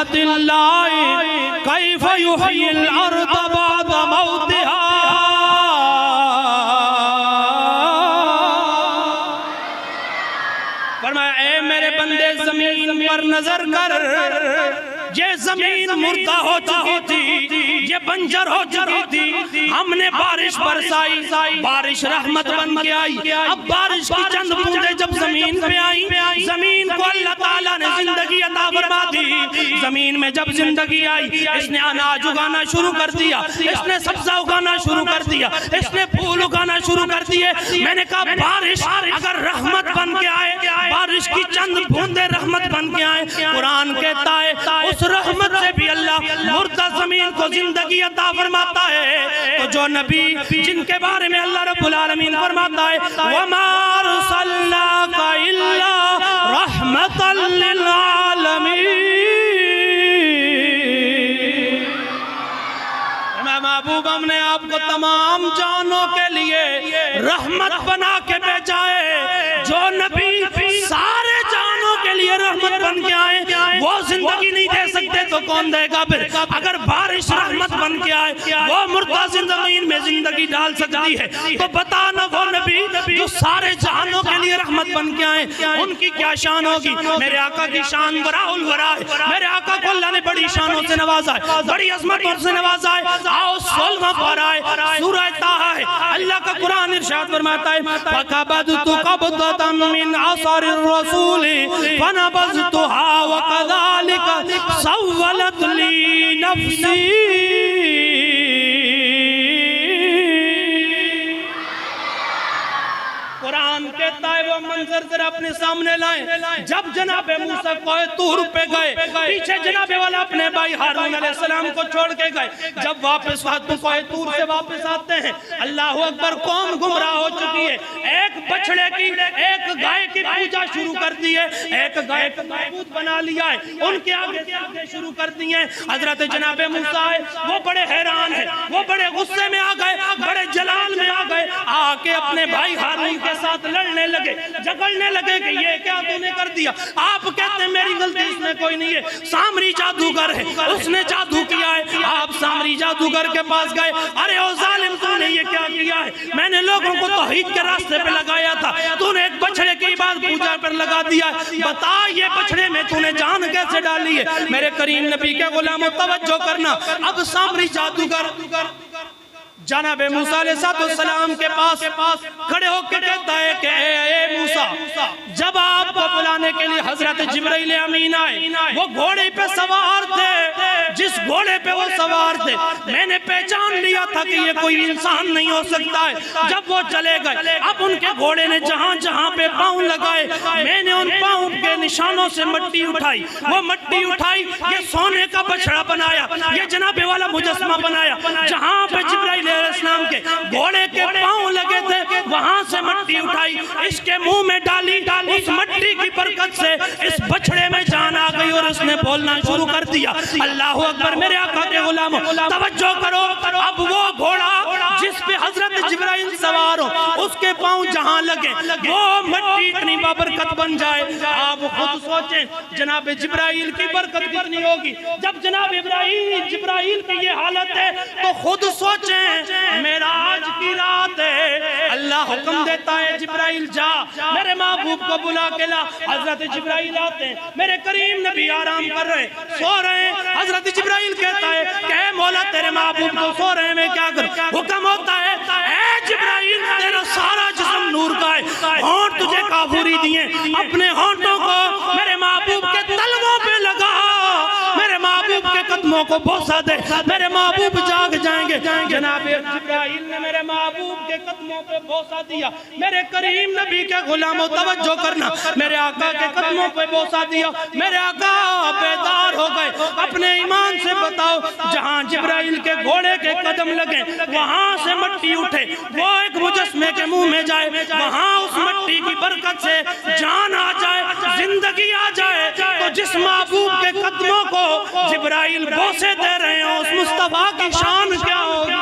سنت اللہ کیف یحیی الارض بعد موتہا۔ فرمایا اے میرے بندے زمین پر نظر کر، یہ زمین مردہ ہو چکی تھی، یہ بنجر ہو چکی تھی، ہم نے بارش برسائی، بارش رحمت بن کے آئی۔ اب بارش کی چند بوندیں جب زمین پہ آئی، زمین کو اللہ تعالیٰ نے زندگی عطا فرما دی۔ زمین میں جب زندگی آئی، اس نے اناج اگانا شروع کر دیا، اس نے سبزہ اگانا شروع کر دیا، اس نے پھول اگانا شروع کر دیے۔ میں نے کہا بارش اگر رحمت بن کے آئے، بارش کی چند بوندیں رحمت بن کے آئے، قرآن کہتا ہے اس رحمت سے بھی اللہ مردہ زمین کو زندگی عطا فرماتا ہے۔ تو جو نبی جن کے بارے میں اللہ رب العالمین فرماتا ہے وَمَا أَرْسَلْنَاكَ إِلَّا رَحْمَةً لِلْعَالَمِينَ، محبوب ہم نے آپ کو تمام جانوں کے لیے رحمت بنا کے بھیجا ہے۔ جو نبی سارے جانوں کے لیے رحمت بن کے آئے وہ زندگی نہیں دے سکتے تو کون دے گا؟ پھر اگر بارش رحمت بن کے آئے وہ مردہ زمین میں زندگی ڈال سکتی ہے، تو بتانا وہ نبی جو سارے جہانوں کے لیے رحمت بن کے آئے ان کی کیا شان ہوگی؟ میرے آقا کی شان براء الورا ہے۔ میرے آقا کو اللہ نے بڑی شانوں سے نوازا ہے، بڑی عظمتوں سے نوازا ہے۔ آؤ 16واں پارہ ہے سورہ طٰہٰ ہے، اللہ کا قرآن ارشاد فرماتا ہے فَقَبَضْتُ قَبْضَةً مِّنْ أَثَرِ الرَّسُولِ فَنَبَذْتُهَا وَكَذَلِكَ سَوَّلَتْ لِي نَفْسِي۔ قرآن کہتا ہے وہ منظر ذرا اپنے سامنے لائیں، جب جناب موسیٰ کوہ طور پہ گئے، پیچھے جناب والا اپنے بھائی ہارون علیہ السلام کو چھوڑ کے گئے، جب واپس کوہ طور سے واپس آتے ہیں اللہ اکبر قوم گمراہ ہو چکی ہے۔ ایک بچڑے کی ایک گائے کی پوجا شروع کر دی ہے، ایک گائے کا معبود بنا لیا ہے، ان کے آگے شروع کر دی ہیں۔ حضرت جناب موسیٰ وہ بڑے حیران ہیں، وہ بڑے غصے میں آ گئے، بڑے جلال میں آ گئے، آ کے اپنے بھائی ہارون کے ساتھ لڑنے لگے، جھگڑنے لگے کہ یہ کیا تو نے کر دیا؟ آپ کہتے ہیں میری غلطی اس میں کوئی نہیں ہے، سامری جادوگر ہے، اس نے جادو کیا ہے۔ آپ سامری جادوگر کے پاس گئے، ارے او ظالم تو نے یہ کیا کیا ہے؟ میں نے لوگوں کو توحید کے راستے پہ لگایا تھا، تو نے ایک بچڑے کی عبادت پوجا پر لگا دیا ہے، بتا یہ بچڑے میں تو نے جان کیسے ڈالی ہے؟ میرے کریم نبی کے غلاموں توجہ کرنا، اب سامری جادوگر جناب موسیٰ علیہ السلام کے پاس کھڑے ہو کے کہتا ہے کہ اے موسیٰ، جب آپ کو بلانے کے لیے حضرت جبرائیل امین آئے، وہ گھوڑے پہ سوار تھے، جس گھوڑے پہ وہ سوار تھے میں نے پہچان لیا تھا کہ یہ کوئی انسان نہیں ہو سکتا ہے۔ جب وہ چلے گئے، اب ان کے گھوڑے نے جہاں جہاں پہ پاؤں لگائے، میں نے ان پاؤں کے نشانوں سے مٹی اٹھائی، وہ مٹی اٹھائی، یہ سونے کا بچڑا بنایا، یہ جناب والا مجسمہ بنایا، جہاں پہ جبرائیل علیہ السلام کے گھوڑے کے پاؤں لگے تھے وہاں سے مٹی اٹھائی، اس کے منہ میں ڈالی، اس مٹی کی برکت سے اس بچڑے میں جان آ گئی اور اس نے بولنا شروع کر دیا۔ اللہ اکبر، میرے آقا کے غلاموں توجہ کرو، اب وہ گھوڑا جس پہ حضرت جبرائیل سوار ہو اس کے پاؤں جہاں لگے وہ مٹی اتنی بابرکت بن جائے۔ آپ خود سوچیں جناب جبرائیل کی برکت کتنی ہوگی۔ جب جناب جبرائیل کی یہ حالت ہے تو خود سوچیں معراج کی رات ہے، اللہ حکم دیتا ہے جبرائیل جا میرے محبوب کو بلا کے لا۔ حضرت جبرائیل آتے ہیں، میرے کریم نبی آرام کر رہے سو رہے ہیں، حضرت جبرائیل کہتا ہے کہ اے مولا تیرے محبوب کو سو رہے ہیں میں کیا کروں؟ حکم ہوتا ہے اے جبرائیل تیرا سارا جسم نور کا ہے، ہونٹ تجھے کافوری دیے، اپنے ہونٹوں کو میرے محبوب کے تلووں پہ لگا، میرے محبوب کے قدموں کو بوسہ دے، میرے محبوب جاگ جائیں گے۔ جناب جبرائیل نے میرے محبوب کے قدموں پہ بوسہ دیا، میرے کریم نبی کے غلاموں توجہ کرنا، میرے آقا کے قدموں پہ بوسہ دیا، میرے آقا بیدار ہو گئے، اپنے ایمان سے بتاؤ جہاں جبرائیل کے گھوڑے کے قدم لگے وہاں سے مٹی اٹھے، وہ ایک مجسمے کے منہ میں جائے، وہاں اس مٹی کی برکت سے جان آ جائے، زندگی آ جائے، تو جس محبوب کے قدموں کو جبرائیل بوسے دے رہے ہیں اس مصطفیٰ کی شان کیا ہوگی؟